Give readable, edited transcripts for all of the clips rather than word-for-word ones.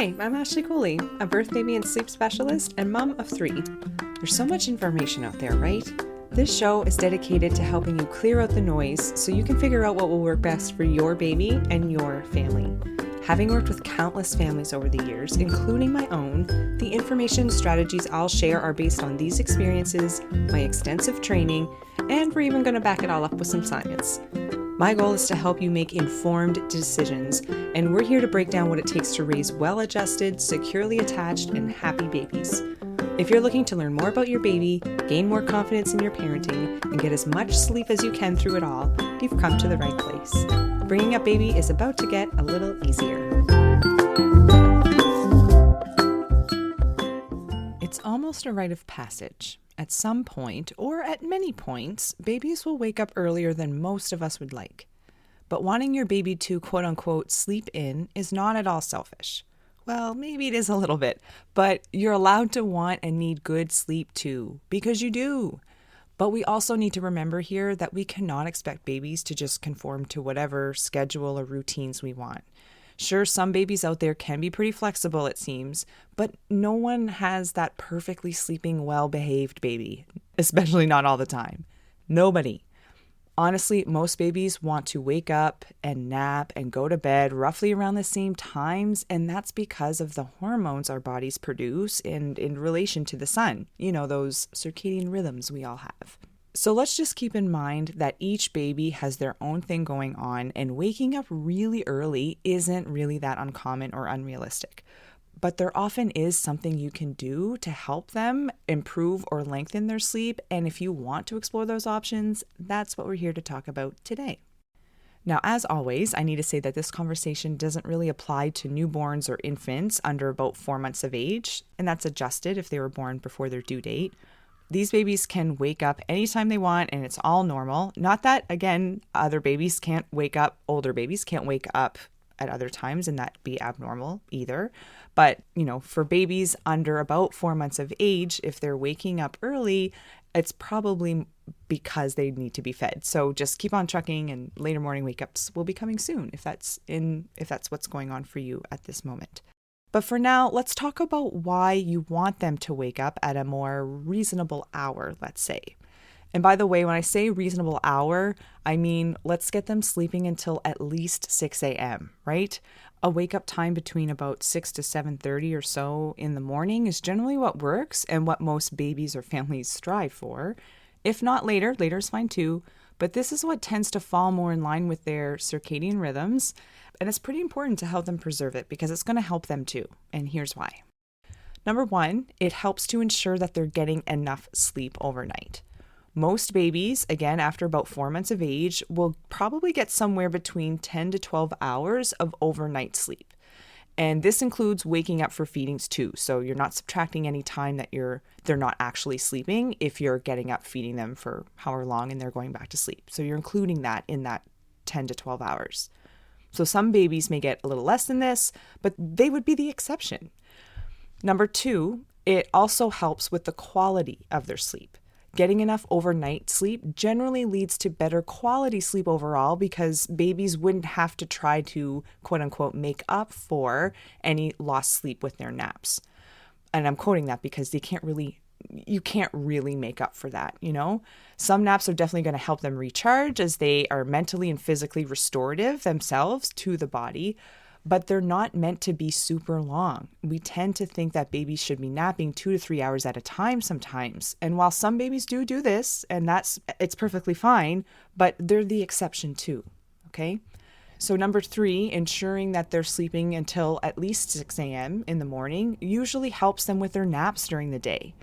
Hi, I'm Ashley Cooley, a birth, baby, and sleep specialist and mom of 3. There's so much information out there, right? This show is dedicated to helping you clear out the noise so you can figure out what will work best for your baby and your family. Having worked with countless families over the years, including my own, the information and strategies I'll share are based on these experiences, my extensive training, and we're even going to back it all up with some science. My goal is to help you make informed decisions, and we're here to break down what it takes to raise well-adjusted, securely attached, and happy babies. If you're looking to learn more about your baby, gain more confidence in your parenting, and get as much sleep as you can through it all, you've come to the right place. Bringing up baby is about to get a little easier. It's almost a rite of passage. At some point, or at many points, babies will wake up earlier than most of us would like. But wanting your baby to quote-unquote sleep in is not at all selfish. Well, maybe it is a little bit, but you're allowed to want and need good sleep too, because you do. But we also need to remember here that we cannot expect babies to just conform to whatever schedule or routines we want. Sure, some babies out there can be pretty flexible, it seems, but no one has that perfectly sleeping, well-behaved baby, especially not all the time. Nobody. Honestly, most babies want to wake up and nap and go to bed roughly around the same times, and that's because of the hormones our bodies produce and in relation to the sun. You know, those circadian rhythms we all have. So let's just keep in mind that each baby has their own thing going on, and waking up really early isn't really that uncommon or unrealistic. But there often is something you can do to help them improve or lengthen their sleep, and if you want to explore those options, that's what we're here to talk about today. Now, as always, I need to say that this conversation doesn't really apply to newborns or infants under about 4 months of age, and that's adjusted if they were born before their due date. These babies can wake up anytime they want, and it's all normal. Not that, again, other babies can't wake up, older babies can't wake up at other times, and that be abnormal either. But, for babies under about 4 months of age, if they're waking up early, it's probably because they need to be fed. So just keep on trucking, and later morning wake-ups will be coming soon if that's what's going on for you at this moment. But for now, let's talk about why you want them to wake up at a more reasonable hour, let's say. And by the way, when I say reasonable hour, I mean let's get them sleeping until at least 6 a.m., right? A wake-up time between about 6 to 7:30 or so in the morning is generally what works and what most babies or families strive for. If not later, later is fine too, but this is what tends to fall more in line with their circadian rhythms. And it's pretty important to help them preserve it because it's going to help them too. And here's why. Number 1, it helps to ensure that they're getting enough sleep overnight. Most babies, again, after about 4 months of age, will probably get somewhere between 10 to 12 hours of overnight sleep. And this includes waking up for feedings too. So you're not subtracting any time that they're not actually sleeping if you're getting up feeding them for however long and they're going back to sleep. So you're including that in that 10 to 12 hours. So some babies may get a little less than this, but they would be the exception. Number 2, it also helps with the quality of their sleep. Getting enough overnight sleep generally leads to better quality sleep overall because babies wouldn't have to try to, quote unquote, make up for any lost sleep with their naps. And I'm quoting that because you can't really make up for that, Some naps are definitely going to help them recharge as they are mentally and physically restorative themselves to the body, but they're not meant to be super long. We tend to think that babies should be napping 2 to 3 hours at a time sometimes. And while some babies do this, and it's perfectly fine, but they're the exception too, okay? So number 3, ensuring that they're sleeping until at least 6 a.m. in the morning usually helps them with their naps during the day.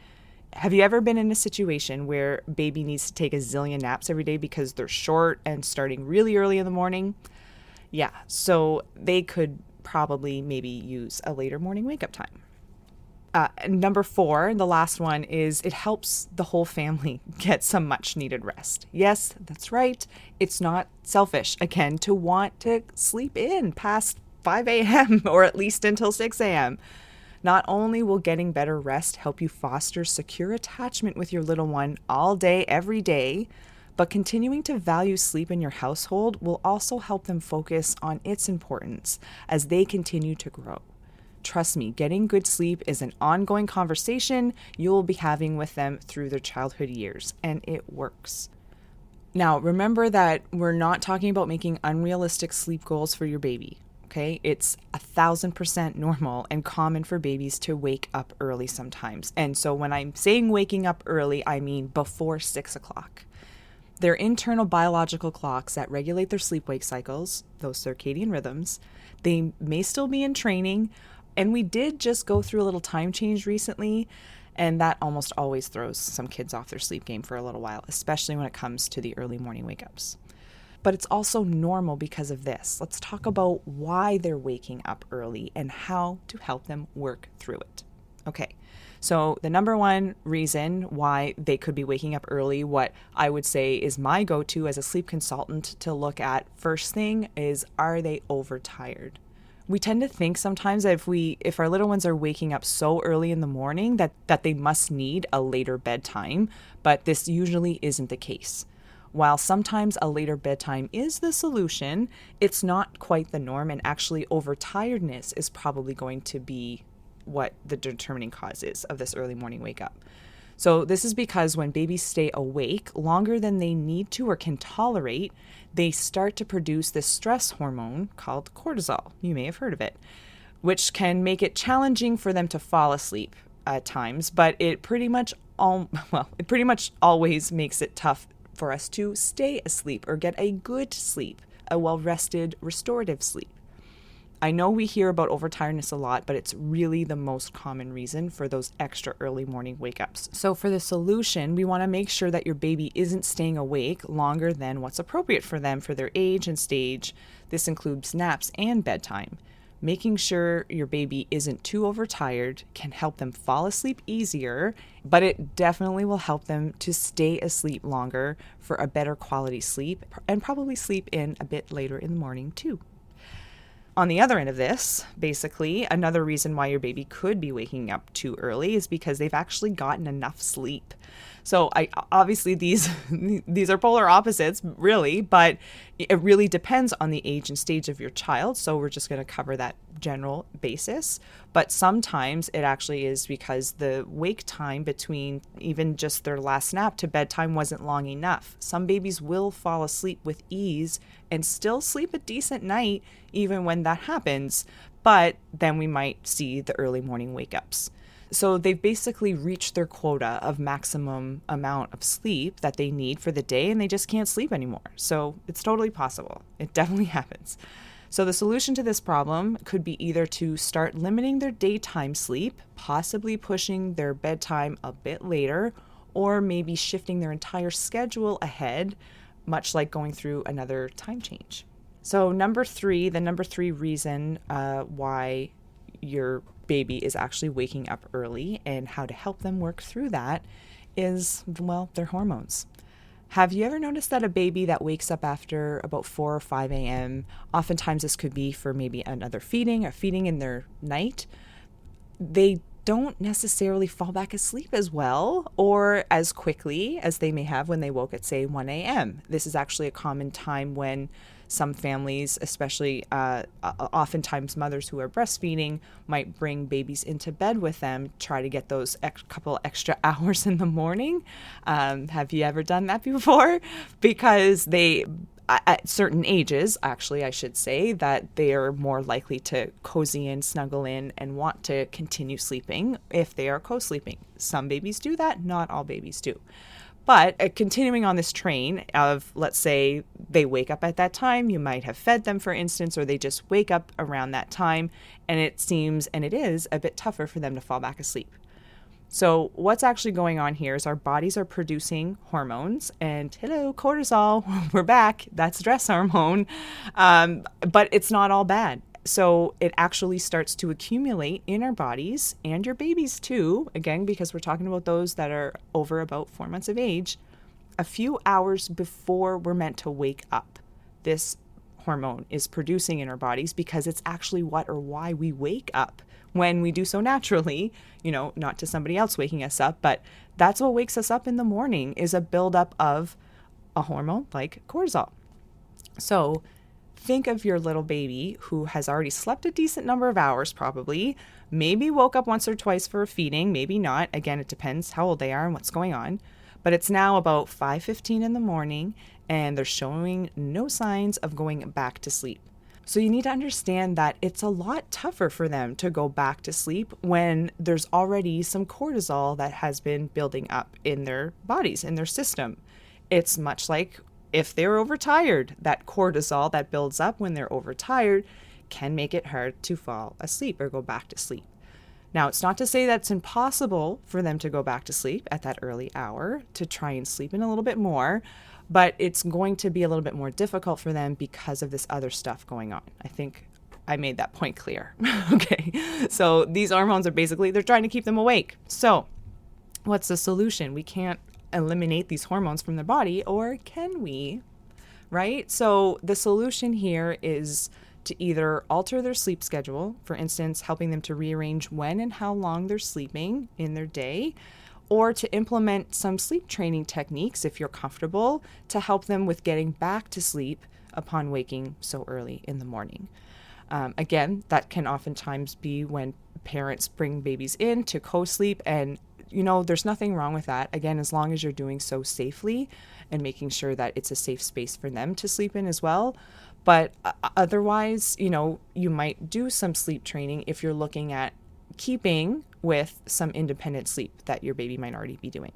Have you ever been in a situation where baby needs to take a zillion naps every day because they're short and starting really early in the morning? Yeah, so they could probably maybe use a later morning wake-up time. Number 4, the last one, is it helps the whole family get some much-needed rest. Yes, that's right. It's not selfish, again, to want to sleep in past 5 a.m. or at least until 6 a.m. Not only will getting better rest help you foster secure attachment with your little one all day, every day, but continuing to value sleep in your household will also help them focus on its importance as they continue to grow. Trust me, getting good sleep is an ongoing conversation you'll be having with them through their childhood years, and it works. Now, remember that we're not talking about making unrealistic sleep goals for your baby. Okay, it's 1,000% normal and common for babies to wake up early sometimes. And so when I'm saying waking up early, I mean before 6 o'clock. Their internal biological clocks that regulate their sleep-wake cycles, those circadian rhythms, they may still be in training. And we did just go through a little time change recently, and that almost always throws some kids off their sleep game for a little while, especially when it comes to the early morning wake-ups. But it's also normal because of this. Let's talk about why they're waking up early and how to help them work through it. Okay, so the number one reason why they could be waking up early, what I would say is my go-to as a sleep consultant to look at first thing is, are they overtired? We tend to think sometimes that if our little ones are waking up so early in the morning that they must need a later bedtime, but this usually isn't the case. While sometimes a later bedtime is the solution, it's not quite the norm, and actually overtiredness is probably going to be what the determining cause is of this early morning wake up. So this is because when babies stay awake longer than they need to or can tolerate, they start to produce this stress hormone called cortisol. You may have heard of it, which can make it challenging for them to fall asleep at times, but it pretty much always makes it tough for us to stay asleep or get a good sleep, a well-rested, restorative sleep. I know we hear about overtiredness a lot, but it's really the most common reason for those extra early morning wake-ups. So for the solution, we want to make sure that your baby isn't staying awake longer than what's appropriate for them for their age and stage. This includes naps and bedtime. Making sure your baby isn't too overtired can help them fall asleep easier, but it definitely will help them to stay asleep longer for a better quality sleep and probably sleep in a bit later in the morning too. On the other end of this, basically, another reason why your baby could be waking up too early is because they've actually gotten enough sleep. So obviously these are polar opposites, really, but it really depends on the age and stage of your child. So we're just going to cover that general basis. But sometimes it actually is because the wake time between even just their last nap to bedtime wasn't long enough. Some babies will fall asleep with ease and still sleep a decent night even when that happens, but then we might see the early morning wake-ups. So they've basically reached their quota of maximum amount of sleep that they need for the day, and they just can't sleep anymore. So it's totally possible. It definitely happens. So the solution to this problem could be either to start limiting their daytime sleep, possibly pushing their bedtime a bit later, or maybe shifting their entire schedule ahead, much like going through another time change. So the number three reason why your baby is actually waking up early and how to help them work through that is, well, their hormones. Have you ever noticed that a baby that wakes up after about 4 or 5 a.m., oftentimes this could be for maybe another feeding in their night, they don't necessarily fall back asleep as well or as quickly as they may have when they woke at, say, 1 a.m. This is actually a common time when some families, especially oftentimes mothers who are breastfeeding, might bring babies into bed with them, try to get those couple extra hours in the morning. Have you ever done that before? Because at certain ages, actually, I should say, that they are more likely to cozy in, snuggle in, and want to continue sleeping if they are co-sleeping. Some babies do that, not all babies do. But continuing on this train of, let's say, they wake up at that time, you might have fed them, for instance, or they just wake up around that time, and it seems, and it is, a bit tougher for them to fall back asleep. So what's actually going on here is our bodies are producing hormones, and hello, cortisol, we're back, that's stress hormone, but it's not all bad. So it actually starts to accumulate in our bodies and your babies too, again, because we're talking about those that are over about 4 months of age, a few hours before we're meant to wake up. This hormone is producing in our bodies because it's actually what or why we wake up when we do so naturally, not to somebody else waking us up, but that's what wakes us up in the morning is a buildup of a hormone like cortisol. So think of your little baby who has already slept a decent number of hours, probably, maybe woke up once or twice for a feeding, maybe not. Again, it depends how old they are and what's going on. But it's now about 5:15 in the morning and they're showing no signs of going back to sleep. So you need to understand that it's a lot tougher for them to go back to sleep when there's already some cortisol that has been building up in their bodies, in their system. It's much like if they're overtired, that cortisol that builds up when they're overtired can make it hard to fall asleep or go back to sleep. Now, it's not to say that it's impossible for them to go back to sleep at that early hour to try and sleep in a little bit more, but it's going to be a little bit more difficult for them because of this other stuff going on. I think I made that point clear. Okay, so these hormones are basically, they're trying to keep them awake. So what's the solution? We can't eliminate these hormones from their body, or can we? Right? So the solution here is to either alter their sleep schedule, for instance, helping them to rearrange when and how long they're sleeping in their day, or to implement some sleep training techniques, if you're comfortable, to help them with getting back to sleep upon waking so early in the morning. Again, that can oftentimes be when parents bring babies in to co-sleep, and there's nothing wrong with that. Again, as long as you're doing so safely and making sure that it's a safe space for them to sleep in as well. But otherwise, you might do some sleep training if you're looking at keeping with some independent sleep that your baby might already be doing.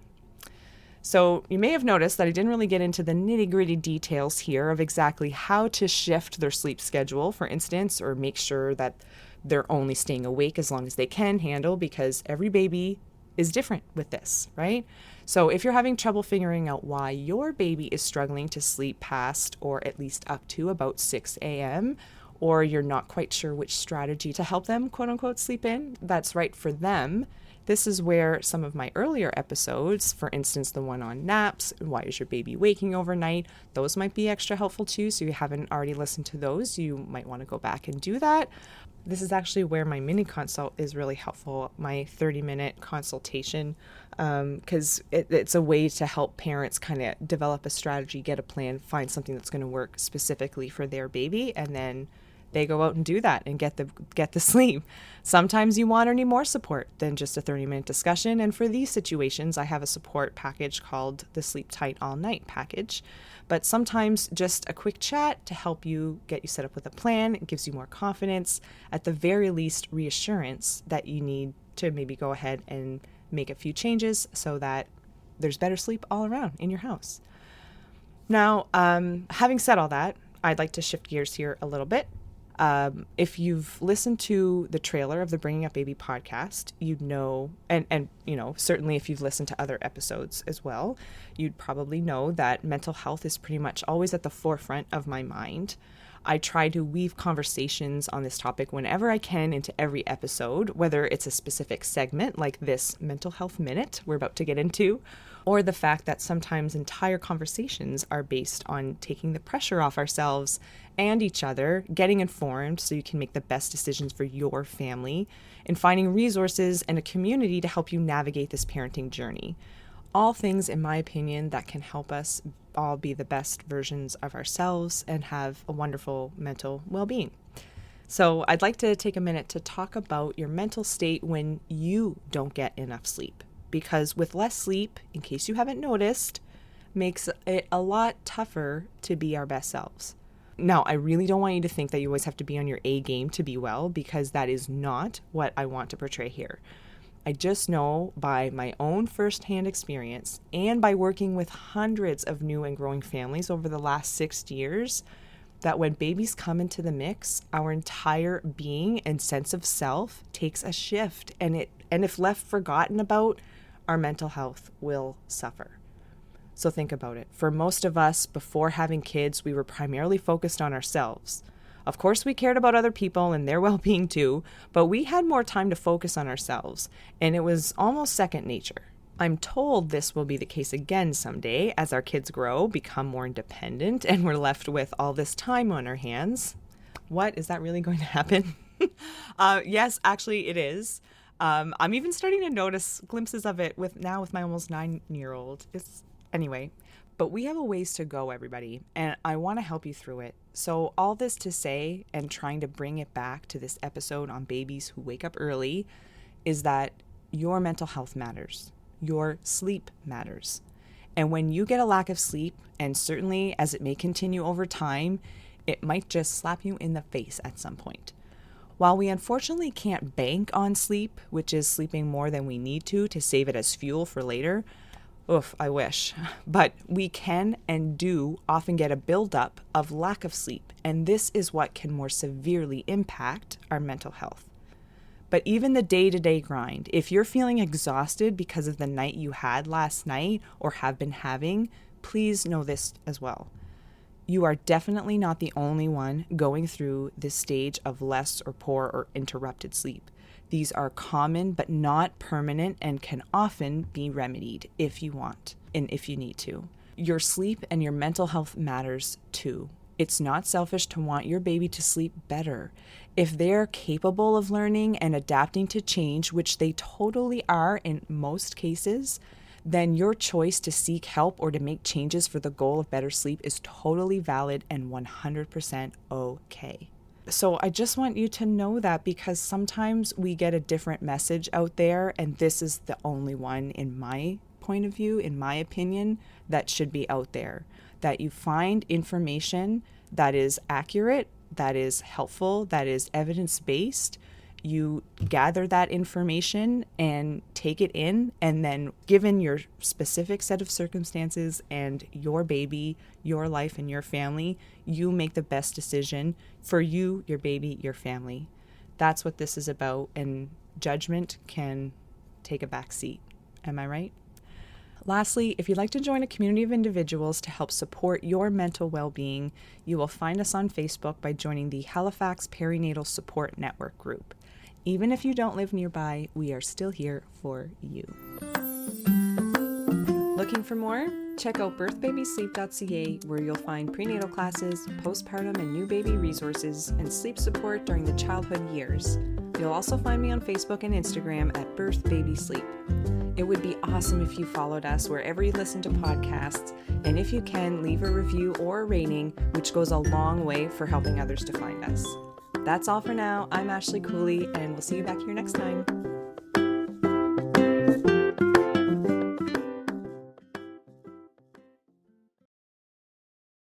So you may have noticed that I didn't really get into the nitty-gritty details here of exactly how to shift their sleep schedule, for instance, or make sure that they're only staying awake as long as they can handle, because every baby is different with this, right? So if you're having trouble figuring out why your baby is struggling to sleep past or at least up to about 6 a.m., or you're not quite sure which strategy to help them, quote unquote, sleep in, that's right for them, this is where some of my earlier episodes, for instance, the one on naps, why is your baby waking overnight, those might be extra helpful too. So if you haven't already listened to those, you might want to go back and do that. This is actually where my mini consult is really helpful, my 30-minute consultation, because it's a way to help parents kind of develop a strategy, get a plan, find something that's going to work specifically for their baby, and then they go out and do that and get the sleep. Sometimes you want or need more support than just a 30-minute discussion, and for these situations, I have a support package called the Sleep Tight All Night package. But sometimes just a quick chat to help you get you set up with a plan. It gives you more confidence, at the very least reassurance that you need to maybe go ahead and make a few changes so that there's better sleep all around in your house. Now, having said all that, I'd like to shift gears here a little bit. If you've listened to the trailer of the Bringing Up Baby podcast, you'd know, and certainly if you've listened to other episodes as well, you'd probably know that mental health is pretty much always at the forefront of my mind. I try to weave conversations on this topic whenever I can into every episode, whether it's a specific segment like this Mental Health Minute we're about to get into, or the fact that sometimes entire conversations are based on taking the pressure off ourselves and each other, getting informed so you can make the best decisions for your family, and finding resources and a community to help you navigate this parenting journey. All things, in my opinion, that can help us all be the best versions of ourselves and have a wonderful mental well-being. So I'd like to take a minute to talk about your mental state when you don't get enough sleep. Because with less sleep, in case you haven't noticed, makes it a lot tougher to be our best selves. Now, I really don't want you to think that you always have to be on your A game to be well, because that is not what I want to portray here. I just know by my own firsthand experience and by working with hundreds of new and growing families over the last 6 years, that when babies come into the mix, our entire being and sense of self takes a shift, and if left forgotten about, our mental health will suffer. So think about it. For most of us, before having kids, we were primarily focused on ourselves. Of course, we cared about other people and their well-being too, but we had more time to focus on ourselves, and it was almost second nature. I'm told this will be the case again someday as our kids grow, become more independent, and we're left with all this time on our hands. What? Is that really going to happen? Yes, actually it is. I'm even starting to notice glimpses of it with my almost 9-year-old. Anyway, But we have a ways to go, everybody, and I want to help you through it. So all this to say, and trying to bring it back to this episode on babies who wake up early, is that your mental health matters. Your sleep matters. And when you get a lack of sleep, and certainly as it may continue over time, it might just slap you in the face at some point. While we unfortunately can't bank on sleep, which is sleeping more than we need to save it as fuel for later, oof, I wish. But we can and do often get a buildup of lack of sleep, and this is what can more severely impact our mental health. But even the day-to-day grind, if you're feeling exhausted because of the night you had last night or have been having, please know this as well. You are definitely not the only one going through this stage of less or poor or interrupted sleep. These are common but not permanent and can often be remedied if you want and if you need to. Your sleep and your mental health matters too. It's not selfish to want your baby to sleep better. If they're capable of learning and adapting to change, which they totally are in most cases, then your choice to seek help or to make changes for the goal of better sleep is totally valid and 100% okay. So I just want you to know that, because sometimes we get a different message out there, and this is the only one, in my point of view, in my opinion, that should be out there. That you find information that is accurate, that is helpful, that is evidence-based. You gather that information and take it in, and then given your specific set of circumstances and your baby, your life, and your family, you make the best decision for you, your baby, your family. That's what this is about, and judgment can take a back seat. Am I right? Lastly, if you'd like to join a community of individuals to help support your mental well-being, you will find us on Facebook by joining the Halifax Perinatal Support Network group. Even if you don't live nearby, we are still here for you. Looking for more? Check out birthbabysleep.ca, where you'll find prenatal classes, postpartum and new baby resources, and sleep support during the childhood years. You'll also find me on Facebook and Instagram at birthbabysleep. It would be awesome if you followed us wherever you listen to podcasts, and if you can, leave a review or a rating, which goes a long way for helping others to find us. That's all for now. I'm Ashley Cooley, and we'll see you back here next time.